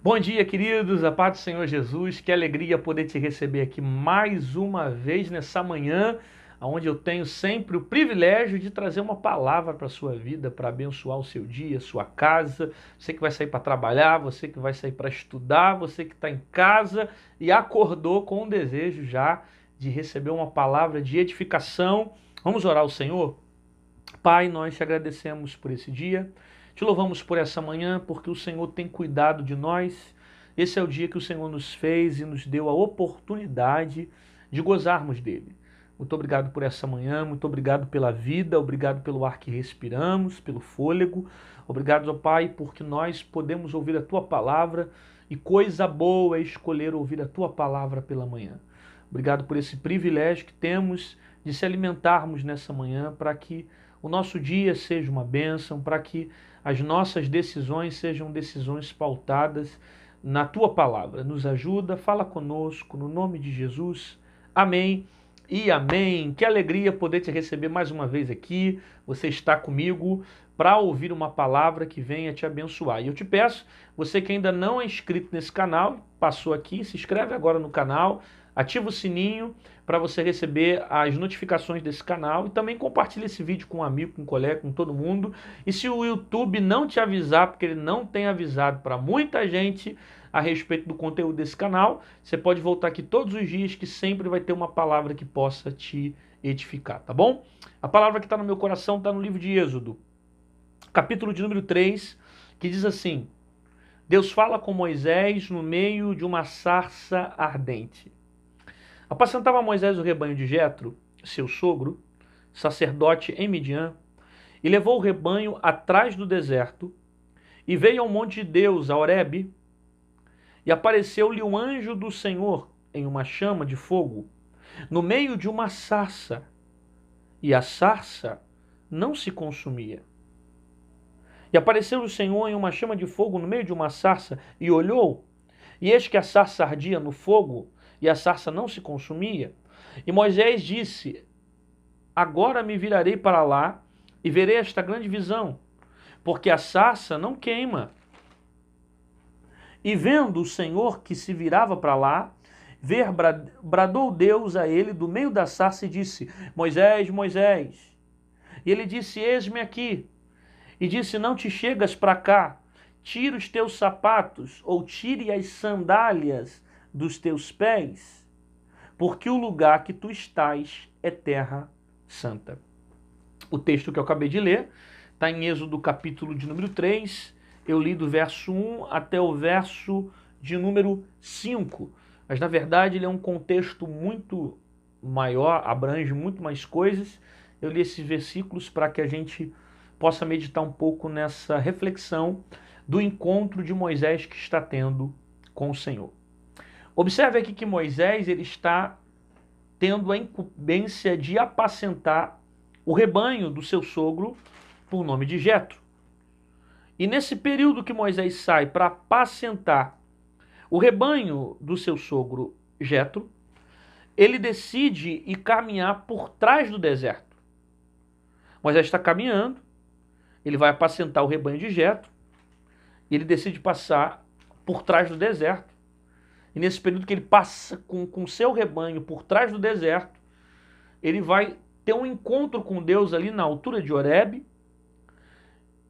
Bom dia, queridos, a paz do Senhor Jesus, que alegria poder te receber aqui mais uma vez nessa manhã, onde eu tenho sempre o privilégio de trazer uma palavra para a sua vida, para abençoar o seu dia, sua casa, você que vai sair para trabalhar, você que vai sair para estudar, você que está em casa e acordou com o desejo já de receber uma palavra de edificação. Vamos orar ao Senhor? Pai, nós te agradecemos por esse dia, te louvamos por essa manhã, porque o Senhor tem cuidado de nós. Esse é o dia que o Senhor nos fez e nos deu a oportunidade de gozarmos dele. Muito obrigado por essa manhã, muito obrigado pela vida, obrigado pelo ar que respiramos, pelo fôlego. Obrigado, ó Pai, porque nós podemos ouvir a tua palavra e coisa boa é escolher ouvir a tua palavra pela manhã. Obrigado por esse privilégio que temos de se alimentarmos nessa manhã para que o nosso dia seja uma bênção, para que as nossas decisões sejam decisões pautadas na tua palavra. Nos ajuda, fala conosco, no nome de Jesus. Amém e amém. Que alegria poder te receber mais uma vez aqui. Você está comigo para ouvir uma palavra que venha te abençoar. E eu te peço, você que ainda não é inscrito nesse canal, passou aqui, se inscreve agora no canal, ativa o sininho para você receber as notificações desse canal e também compartilhe esse vídeo com um amigo, com um colega, com todo mundo. E se o YouTube não te avisar, porque ele não tem avisado para muita gente a respeito do conteúdo desse canal, você pode voltar aqui todos os dias que sempre vai ter uma palavra que possa te edificar, tá bom? A palavra que está no meu coração está no livro de Êxodo, capítulo de número 3, que diz assim: Deus fala com Moisés no meio de uma sarça ardente. Apacentava Moisés o rebanho de Jetro, seu sogro, sacerdote em Midian, e levou o rebanho atrás do deserto, e veio ao monte de Deus, a Horebe, e apareceu-lhe um anjo do Senhor em uma chama de fogo, no meio de uma sarça, e a sarça não se consumia. E apareceu o Senhor em uma chama de fogo no meio de uma sarça, e olhou, e eis que a sarça ardia no fogo, e a sarça não se consumia. E Moisés disse: Agora me virarei para lá, e verei esta grande visão, porque a sarça não queima. E vendo o Senhor que se virava para lá, bradou Deus a ele do meio da sarça e disse: Moisés, Moisés. E ele disse: Eis-me aqui. E disse: Não te chegas para cá, tira os teus sapatos, ou tire as sandálias dos teus pés, porque o lugar que tu estás é terra santa. O texto que eu acabei de ler está em Êxodo capítulo de número 3, eu li do verso 1 até o verso de número 5, mas na verdade ele é um contexto muito maior, abrange muito mais coisas. Eu li esses versículos para que a gente possa meditar um pouco nessa reflexão do encontro de Moisés que está tendo com o Senhor. Observe aqui que Moisés ele está tendo a incumbência de apacentar o rebanho do seu sogro, por nome de Jetro. E nesse período que Moisés sai para apacentar o rebanho do seu sogro Jetro, ele decide ir caminhar por trás do deserto. Moisés está caminhando, ele vai apacentar o rebanho de Jetro, e ele decide passar por trás do deserto. E nesse período que ele passa com seu rebanho por trás do deserto, ele vai ter um encontro com Deus ali na altura de Horebe.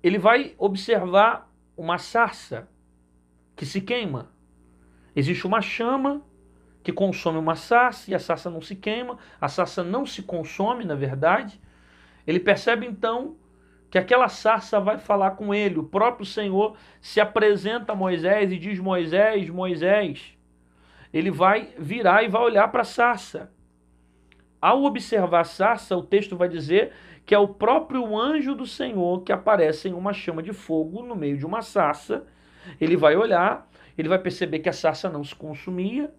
Ele vai observar uma sarça que se queima. Existe uma chama que consome uma sarça e a sarça não se queima, a sarça não se consome, na verdade. Ele percebe então que aquela sarça vai falar com ele. O próprio Senhor se apresenta a Moisés e diz: Moisés, Moisés. Ele vai virar e vai olhar para a sarça. Ao observar a sarça, o texto vai dizer que é o próprio anjo do Senhor que aparece em uma chama de fogo no meio de uma sarça. Ele vai olhar, ele vai perceber que a sarça não se consumia.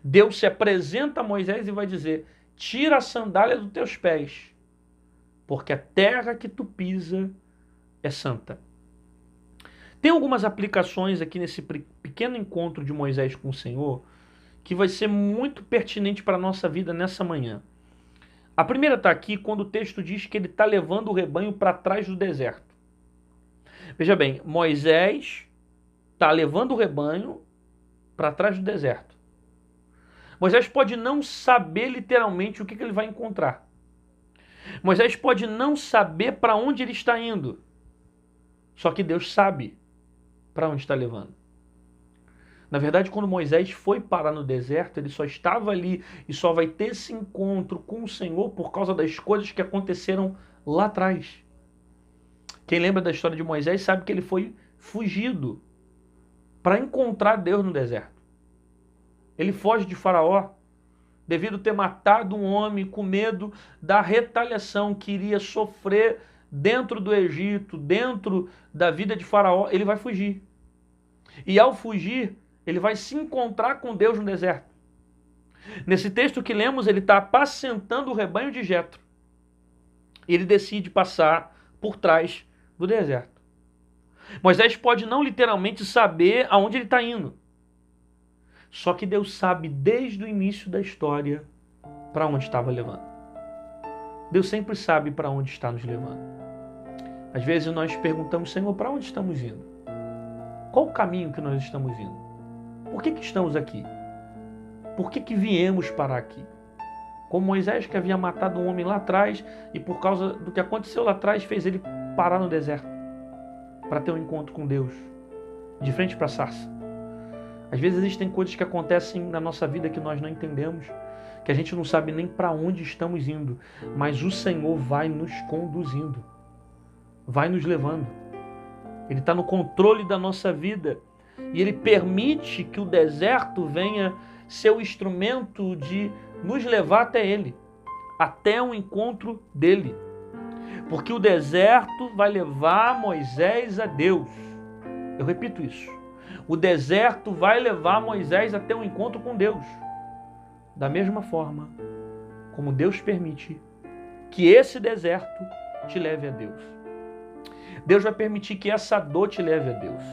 Deus se apresenta a Moisés e vai dizer: tira a sandália dos teus pés, porque a terra que tu pisa é santa. Tem algumas aplicações aqui nesse pequeno encontro de Moisés com o Senhor que vai ser muito pertinente para a nossa vida nessa manhã. A primeira está aqui quando o texto diz que ele está levando o rebanho para trás do deserto. Veja bem, Moisés está levando o rebanho para trás do deserto. Moisés pode não saber literalmente o que ele vai encontrar. Moisés pode não saber para onde ele está indo. Só que Deus sabe para onde está levando. Na verdade, quando Moisés foi parar no deserto, ele só estava ali e só vai ter esse encontro com o Senhor por causa das coisas que aconteceram lá atrás. Quem lembra da história de Moisés sabe que ele foi fugido para encontrar Deus no deserto. Ele foge de Faraó devido a ter matado um homem com medo da retaliação que iria sofrer dentro do Egito, dentro da vida de Faraó. Ele vai fugir. E ao fugir, ele vai se encontrar com Deus no deserto. Nesse texto que lemos, ele está apacentando o rebanho de Jetro. Ele decide passar por trás do deserto. Moisés pode não literalmente saber aonde ele está indo. Só que Deus sabe desde o início da história para onde estava levando. Deus sempre sabe para onde está nos levando. Às vezes nós perguntamos, Senhor, para onde estamos indo? Qual o caminho que nós estamos indo? Por que estamos aqui? Por que viemos parar aqui? Como Moisés, que havia matado um homem lá atrás e por causa do que aconteceu lá atrás fez ele parar no deserto para ter um encontro com Deus, de frente para a sarça. Às vezes existem coisas que acontecem na nossa vida que nós não entendemos, que a gente não sabe nem para onde estamos indo, mas o Senhor vai nos conduzindo, vai nos levando. Ele está no controle da nossa vida e Ele permite que o deserto venha ser o instrumento de nos levar até Ele, até o encontro dEle. Porque o deserto vai levar Moisés a Deus. Eu repito isso. O deserto vai levar Moisés até um encontro com Deus. Da mesma forma como Deus permite que esse deserto te leve a Deus. Deus vai permitir que essa dor te leve a Deus.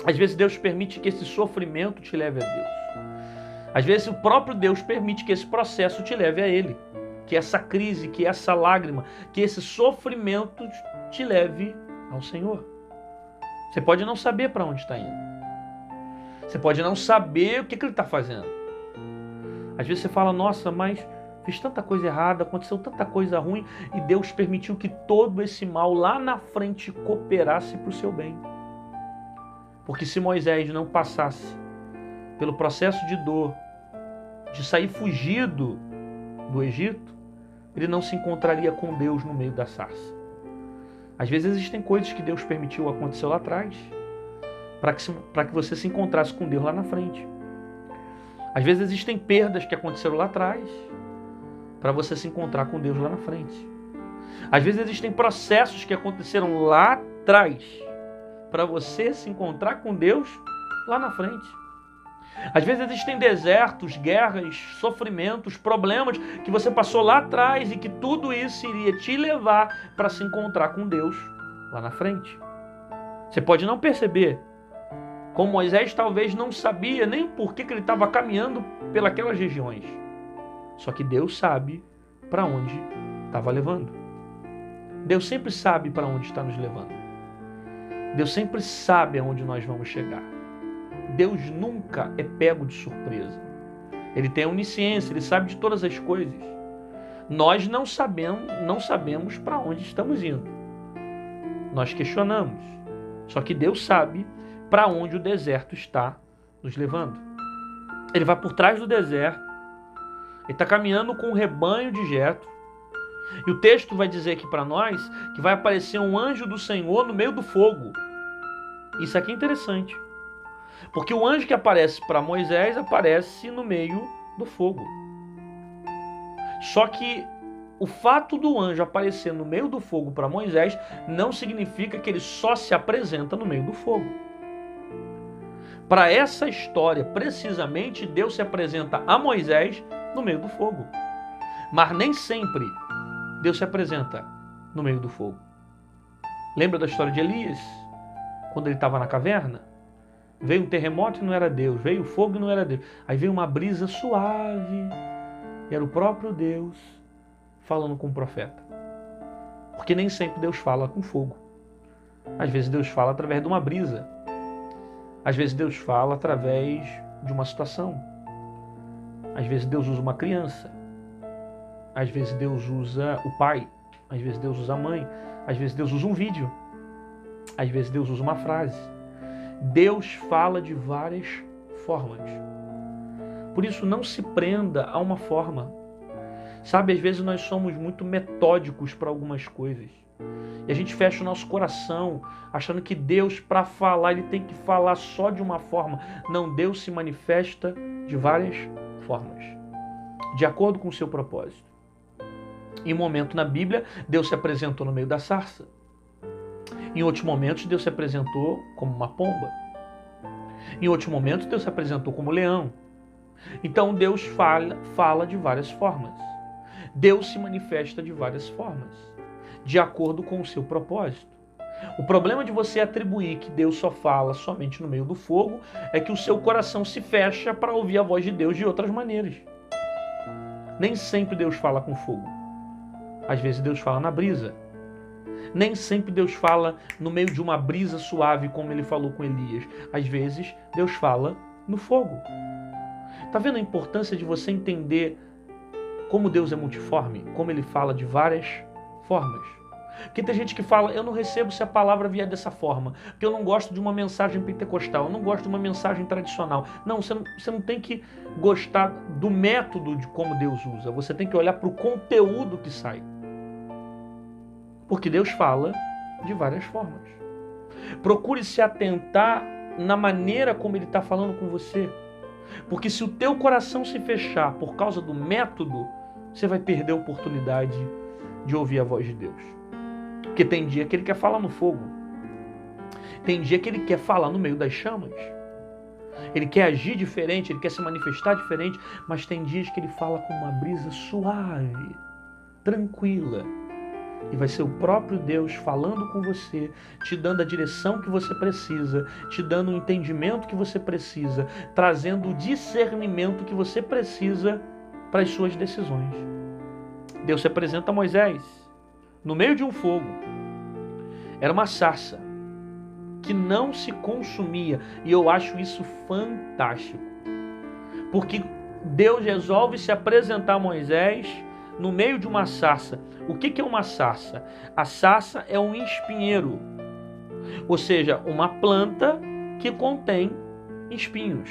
Às vezes Deus permite que esse sofrimento te leve a Deus. Às vezes o próprio Deus permite que esse processo te leve a Ele. Que essa crise, que essa lágrima, que esse sofrimento te leve ao Senhor. Você pode não saber para onde está indo. Você pode não saber o que Ele está fazendo. Às vezes você fala, nossa, mas fiz tanta coisa errada, aconteceu tanta coisa ruim e Deus permitiu que todo esse mal lá na frente cooperasse para o seu bem. Porque se Moisés não passasse pelo processo de dor, de sair fugido do Egito, ele não se encontraria com Deus no meio da sarça. Às vezes existem coisas que Deus permitiu acontecer lá atrás, para que você se encontrasse com Deus lá na frente. Às vezes existem perdas que aconteceram lá atrás, para você se encontrar com Deus lá na frente. Às vezes existem processos que aconteceram lá atrás, para você se encontrar com Deus lá na frente. Às vezes existem desertos, guerras, sofrimentos, problemas que você passou lá atrás e que tudo isso iria te levar para se encontrar com Deus lá na frente. Você pode não perceber, como Moisés talvez não sabia nem por que ele estava caminhando pelas regiões. Só que Deus sabe para onde estava levando. Deus sempre sabe para onde está nos levando. Deus sempre sabe aonde nós vamos chegar. Deus nunca é pego de surpresa. Ele tem a onisciência, Ele sabe de todas as coisas. Nós não sabemos para onde estamos indo. Nós questionamos. Só que Deus sabe para onde o deserto está nos levando. Ele vai por trás do deserto. Ele está caminhando com um rebanho de Jetro. E o texto vai dizer aqui para nós que vai aparecer um anjo do Senhor no meio do fogo. Isso aqui é interessante. Porque o anjo que aparece para Moisés aparece no meio do fogo. Só que o fato do anjo aparecer no meio do fogo para Moisés não significa que ele só se apresenta no meio do fogo. Para essa história, precisamente, Deus se apresenta a Moisés no meio do fogo. Mas nem sempre Deus se apresenta no meio do fogo. Lembra da história de Elias? Quando ele estava na caverna? Veio um terremoto e não era Deus. Veio fogo e não era Deus. Aí veio uma brisa suave. E era o próprio Deus falando com o profeta. Porque nem sempre Deus fala com fogo. Às vezes Deus fala através de uma brisa. Às vezes Deus fala através de uma situação. Às vezes Deus usa uma criança. Às vezes Deus usa o pai. Às vezes Deus usa a mãe. Às vezes Deus usa um vídeo. Às vezes Deus usa uma frase. Deus fala de várias formas. Por isso, não se prenda a uma forma. Sabe, às vezes nós somos muito metódicos para algumas coisas. E a gente fecha o nosso coração, achando que Deus, para falar, Ele tem que falar só de uma forma. Não, Deus se manifesta de várias formas, de acordo com o seu propósito. Em um momento na Bíblia, Deus se apresentou no meio da sarça. Em outros momentos, Deus se apresentou como uma pomba. Em outros momentos, Deus se apresentou como leão. Então, Deus fala de várias formas. Deus se manifesta de várias formas, de acordo com o seu propósito. O problema de você atribuir que Deus só fala somente no meio do fogo é que o seu coração se fecha para ouvir a voz de Deus de outras maneiras. Nem sempre Deus fala com fogo. Às vezes Deus fala na brisa. Nem sempre Deus fala no meio de uma brisa suave, como Ele falou com Elias. Às vezes Deus fala no fogo. Está vendo a importância de você entender como Deus é multiforme? Como Ele fala de várias formas. Porque tem gente que fala, eu não recebo se a palavra vier dessa forma, porque eu não gosto de uma mensagem pentecostal, eu não gosto de uma mensagem tradicional. Não, você não tem que gostar do método de como Deus usa, você tem que olhar para o conteúdo que sai. Porque Deus fala de várias formas. Procure se atentar na maneira como Ele está falando com você. Porque se o teu coração se fechar por causa do método, você vai perder a oportunidade de ouvir a voz de Deus. Porque tem dia que Ele quer falar no fogo. Tem dia que Ele quer falar no meio das chamas. Ele quer agir diferente, Ele quer se manifestar diferente, mas tem dias que Ele fala com uma brisa suave, tranquila. E vai ser o próprio Deus falando com você, te dando a direção que você precisa, te dando o entendimento que você precisa, trazendo o discernimento que você precisa para as suas decisões. Deus se apresenta a Moisés no meio de um fogo. Era uma sarça que não se consumia. E eu acho isso fantástico. Porque Deus resolve se apresentar a Moisés no meio de uma sarça. O que é uma sarça? A sarça é um espinheiro, ou seja, uma planta que contém espinhos.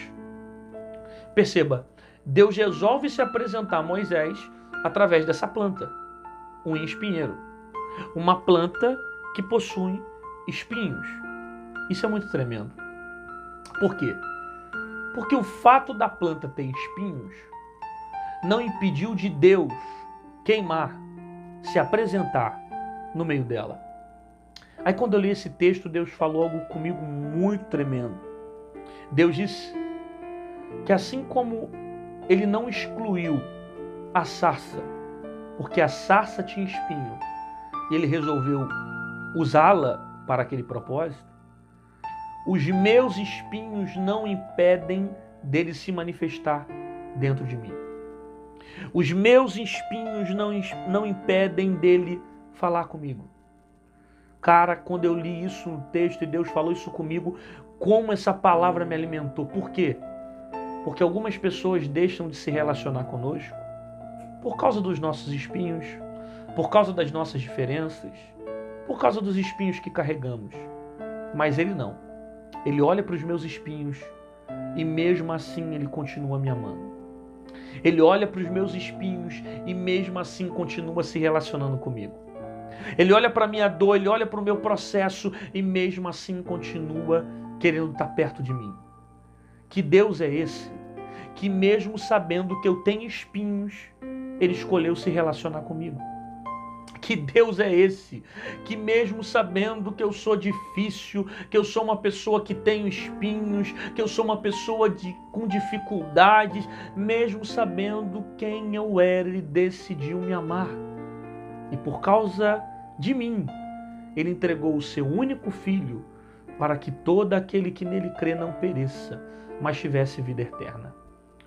Perceba, Deus resolve se apresentar a Moisés através dessa planta, um espinheiro, uma planta que possui espinhos. Isso é muito tremendo. Por quê? Porque o fato da planta ter espinhos não impediu de Deus queimar, se apresentar no meio dela. Aí quando eu li esse texto, Deus falou algo comigo muito tremendo. Deus disse que assim como Ele não excluiu a sarça, porque a sarça tinha espinho, e Ele resolveu usá-la para aquele propósito, os meus espinhos não impedem dele se manifestar dentro de mim. Os meus espinhos não impedem dele falar comigo. Cara, quando eu li isso no texto e Deus falou isso comigo, como essa palavra me alimentou. Por quê? Porque algumas pessoas deixam de se relacionar conosco por causa dos nossos espinhos, por causa das nossas diferenças, por causa dos espinhos que carregamos. Mas Ele não. Ele olha para os meus espinhos e mesmo assim Ele continua me amando. Ele olha para os meus espinhos e mesmo assim continua se relacionando comigo. Ele olha para a minha dor, Ele olha para o meu processo e mesmo assim continua querendo estar perto de mim. Que Deus é esse? Que mesmo sabendo que eu tenho espinhos, Ele escolheu se relacionar comigo. Que Deus é esse? Que mesmo sabendo que eu sou difícil, que eu sou uma pessoa que tenho espinhos, que eu sou uma pessoa com dificuldades, mesmo sabendo quem eu era, Ele decidiu me amar. E por causa de mim, Ele entregou o seu único filho para que todo aquele que nele crê não pereça, mas tivesse vida eterna.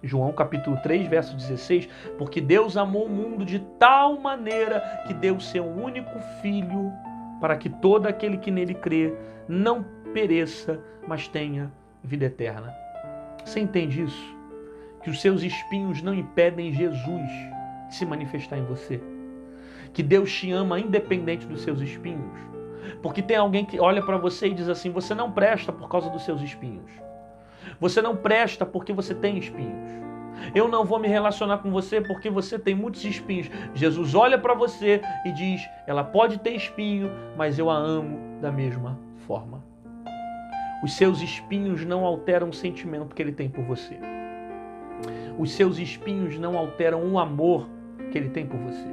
João capítulo 3, verso 16, porque Deus amou o mundo de tal maneira que deu o seu único filho para que todo aquele que nele crê não pereça, mas tenha vida eterna. Você entende isso? Que os seus espinhos não impedem Jesus de se manifestar em você. Que Deus te ama independente dos seus espinhos. Porque tem alguém que olha para você e diz assim: você não presta por causa dos seus espinhos. Você não presta porque você tem espinhos. Eu não vou me relacionar com você porque você tem muitos espinhos. Jesus olha para você e diz: ela pode ter espinho, mas eu a amo da mesma forma. Os seus espinhos não alteram o sentimento que ele tem por você. Os seus espinhos não alteram o amor que ele tem por você.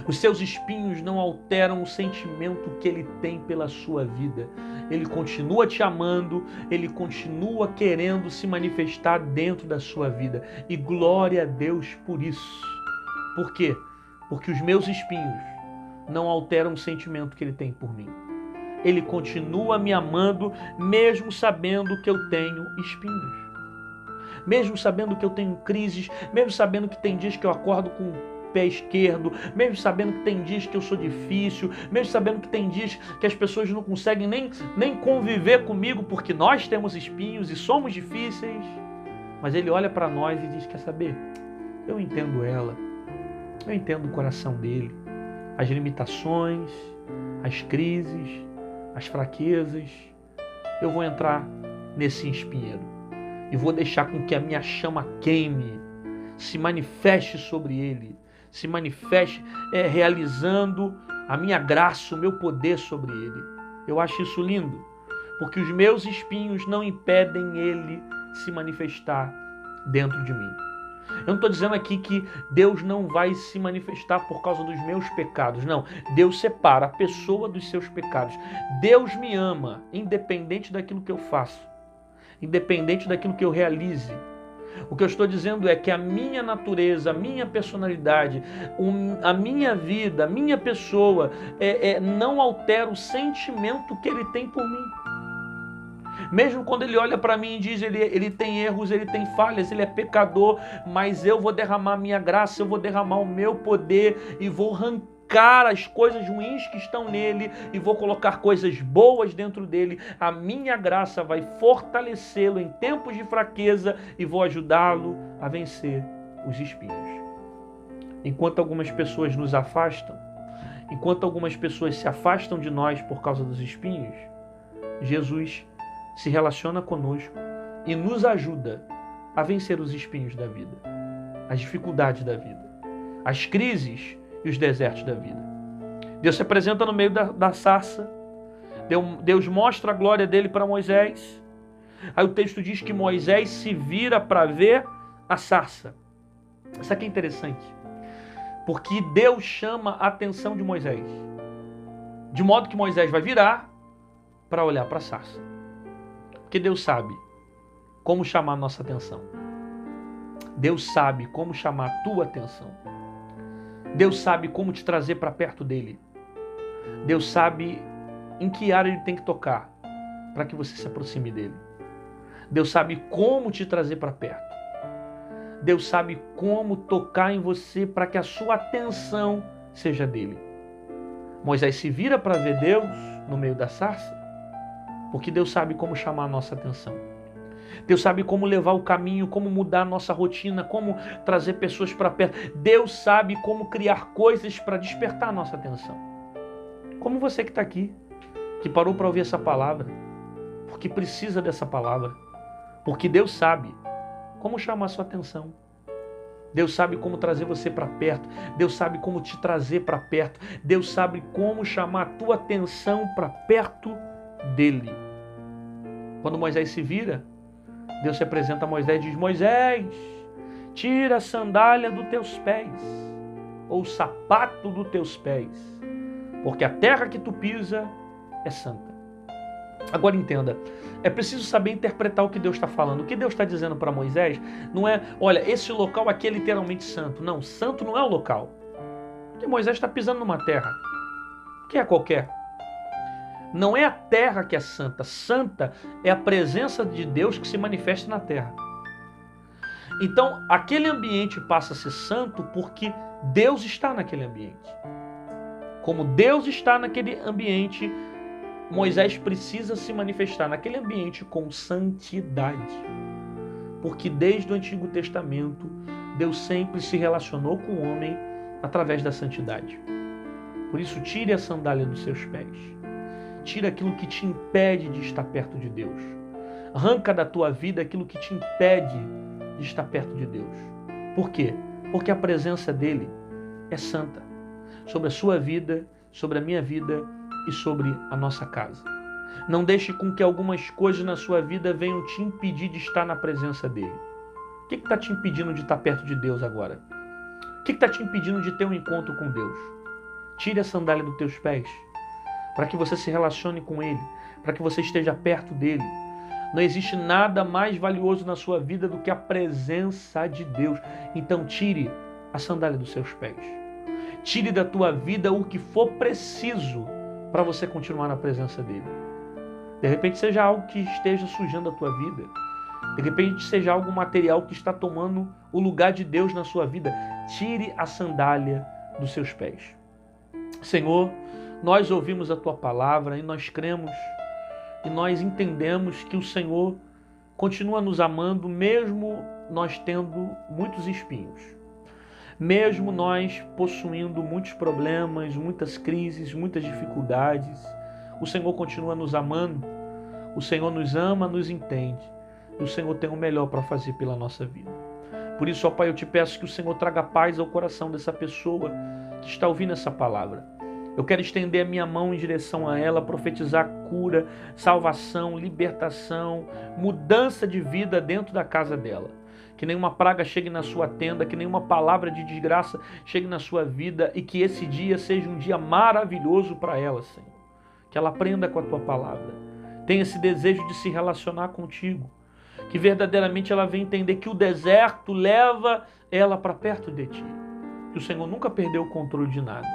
Os seus espinhos não alteram o sentimento que ele tem pela sua vida. Ele continua te amando, ele continua querendo se manifestar dentro da sua vida. E glória a Deus por isso. Por quê? Porque os meus espinhos não alteram o sentimento que ele tem por mim. Ele continua me amando, mesmo sabendo que eu tenho espinhos. Mesmo sabendo que eu tenho crises, mesmo sabendo que tem dias que eu acordo com o pé esquerdo, mesmo sabendo que tem dias que eu sou difícil, mesmo sabendo que tem dias que as pessoas não conseguem nem conviver comigo porque nós temos espinhos e somos difíceis. Mas ele olha para nós e diz: quer saber? Eu entendo ela, eu entendo o coração dele, as limitações, as crises, as fraquezas. Eu vou entrar nesse espinheiro e vou deixar com que a minha chama queime, se manifeste sobre ele, se manifeste realizando a minha graça, o meu poder sobre ele. Eu acho isso lindo, porque os meus espinhos não impedem ele se manifestar dentro de mim. Eu não estou dizendo aqui que Deus não vai se manifestar por causa dos meus pecados. Não, Deus separa a pessoa dos seus pecados. Deus me ama, independente daquilo que eu faço, independente daquilo que eu realize. O que eu estou dizendo é que a minha natureza, a minha personalidade, a minha vida, a minha pessoa, não altera o sentimento que ele tem por mim. Mesmo quando ele olha para mim e diz: ele tem erros, ele tem falhas, ele é pecador, mas eu vou derramar a minha graça, eu vou derramar o meu poder e vou arrancar as coisas ruins que estão nele e vou colocar coisas boas dentro dele. A minha graça vai fortalecê-lo em tempos de fraqueza e vou ajudá-lo a vencer os espinhos. Enquanto algumas pessoas nos afastam, enquanto algumas pessoas se afastam de nós por causa dos espinhos, Jesus se relaciona conosco e nos ajuda a vencer os espinhos da vida, as dificuldades da vida, as crises e os desertos da vida. Deus se apresenta no meio da sarça. Deus mostra a glória dele para Moisés. Aí o texto diz que Moisés se vira para ver a sarça. Isso aqui é interessante, porque Deus chama a atenção de Moisés, de modo que Moisés vai virar para olhar para a sarça. Porque Deus sabe como chamar a nossa atenção. Deus sabe como chamar a tua atenção. Deus sabe como te trazer para perto dele. Deus sabe em que área ele tem que tocar para que você se aproxime dele. Deus sabe como te trazer para perto. Deus sabe como tocar em você para que a sua atenção seja dele. Moisés se vira para ver Deus no meio da sarça, porque Deus sabe como chamar a nossa atenção. Deus sabe como levar o caminho, como mudar a nossa rotina, como trazer pessoas para perto. Deus sabe como criar coisas para despertar a nossa atenção. Como você que está aqui, que parou para ouvir essa palavra, porque precisa dessa palavra, porque Deus sabe como chamar a sua atenção. Deus sabe como trazer você para perto. Deus sabe como te trazer para perto. Deus sabe como chamar a tua atenção para perto dele. Quando Moisés se vira, Deus se apresenta a Moisés e diz: Moisés, tira a sandália dos teus pés, ou o sapato dos teus pés, porque a terra que tu pisa é santa. Agora entenda, é preciso saber interpretar o que Deus está falando. O que Deus está dizendo para Moisés não é: olha, esse local aqui é literalmente santo. Não, santo não é o local. Porque Moisés está pisando numa terra que é qualquer. Não é a terra que é santa. Santa é a presença de Deus que se manifesta na terra. Então, aquele ambiente passa a ser santo porque Deus está naquele ambiente. Como Deus está naquele ambiente, Moisés precisa se manifestar naquele ambiente com santidade. Porque desde o Antigo Testamento, Deus sempre se relacionou com o homem através da santidade. Por isso, tire a sandália dos seus pés. Tire aquilo que te impede de estar perto de Deus. Arranca da tua vida aquilo que te impede de estar perto de Deus. Por quê? Porque a presença dele é santa. Sobre a sua vida, sobre a minha vida e sobre a nossa casa. Não deixe com que algumas coisas na sua vida venham te impedir de estar na presença dele. O que está te impedindo de estar perto de Deus agora? O que está te impedindo de ter um encontro com Deus? Tire a sandália dos teus pés, para que você se relacione com ele, para que você esteja perto dele. Não existe nada mais valioso na sua vida do que a presença de Deus. Então tire a sandália dos seus pés. Tire da tua vida o que for preciso para você continuar na presença dele. De repente seja algo que esteja sujando a tua vida. De repente seja algo material que está tomando o lugar de Deus na sua vida. Tire a sandália dos seus pés. Senhor, nós ouvimos a tua palavra e nós cremos e nós entendemos que o Senhor continua nos amando mesmo nós tendo muitos espinhos. Mesmo nós possuindo muitos problemas, muitas crises, muitas dificuldades, o Senhor continua nos amando. O Senhor nos ama, nos entende. E o Senhor tem o melhor para fazer pela nossa vida. Por isso, ó Pai, eu te peço que o Senhor traga paz ao coração dessa pessoa que está ouvindo essa palavra. Eu quero estender a minha mão em direção a ela, profetizar cura, salvação, libertação, mudança de vida dentro da casa dela. Que nenhuma praga chegue na sua tenda, que nenhuma palavra de desgraça chegue na sua vida e que esse dia seja um dia maravilhoso para ela, Senhor. Que ela aprenda com a tua palavra. Tenha esse desejo de se relacionar contigo. Que verdadeiramente ela venha entender que o deserto leva ela para perto de ti. Que o Senhor nunca perdeu o controle de nada.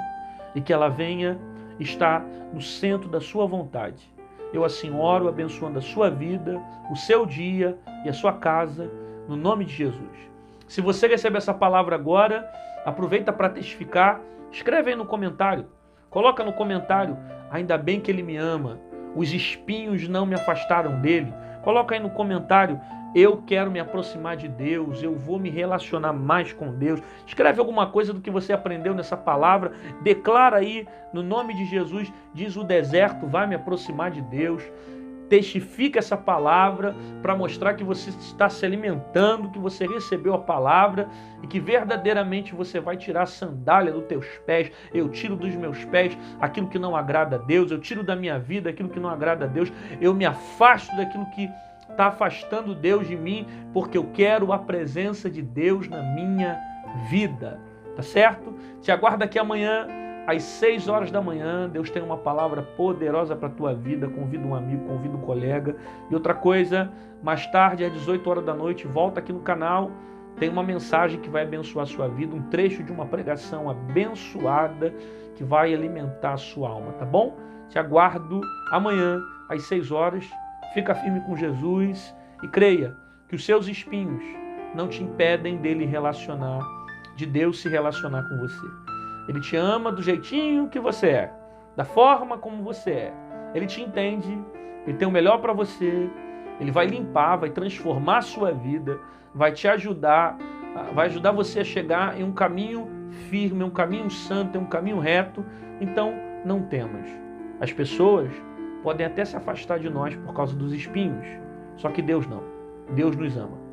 E que ela venha estar no centro da sua vontade. Eu assim oro, abençoando a sua vida, o seu dia e a sua casa, no nome de Jesus. Se você recebe essa palavra agora, aproveita para testificar, escreve aí no comentário. Coloca no comentário, ainda bem que ele me ama, os espinhos não me afastaram dele. Coloca aí no comentário, eu quero me aproximar de Deus, eu vou me relacionar mais com Deus. Escreve alguma coisa do que você aprendeu nessa palavra, declara aí, no nome de Jesus, diz o deserto vai me aproximar de Deus. Testifica essa palavra para mostrar que você está se alimentando, que você recebeu a palavra e que verdadeiramente você vai tirar a sandália dos teus pés. Eu tiro dos meus pés aquilo que não agrada a Deus, eu tiro da minha vida aquilo que não agrada a Deus, eu me afasto daquilo que está afastando Deus de mim, porque eu quero a presença de Deus na minha vida, tá certo? Te aguardo aqui amanhã, às 6 horas da manhã, Deus tem uma palavra poderosa para a tua vida. Convida um amigo, convida um colega. E outra coisa, mais tarde, às 18 horas da noite, volta aqui no canal. Tem uma mensagem que vai abençoar a sua vida, um trecho de uma pregação abençoada que vai alimentar a sua alma, tá bom? Te aguardo amanhã, às 6 horas. Fica firme com Jesus e creia que os seus espinhos não te impedem dele relacionar, de Deus se relacionar com você. Ele te ama do jeitinho que você é, da forma como você é. Ele te entende, ele tem o melhor para você, ele vai limpar, vai transformar a sua vida, vai te ajudar, vai ajudar você a chegar em um caminho firme, um caminho santo, um caminho reto. Então, não temas. As pessoas podem até se afastar de nós por causa dos espinhos, só que Deus não. Deus nos ama.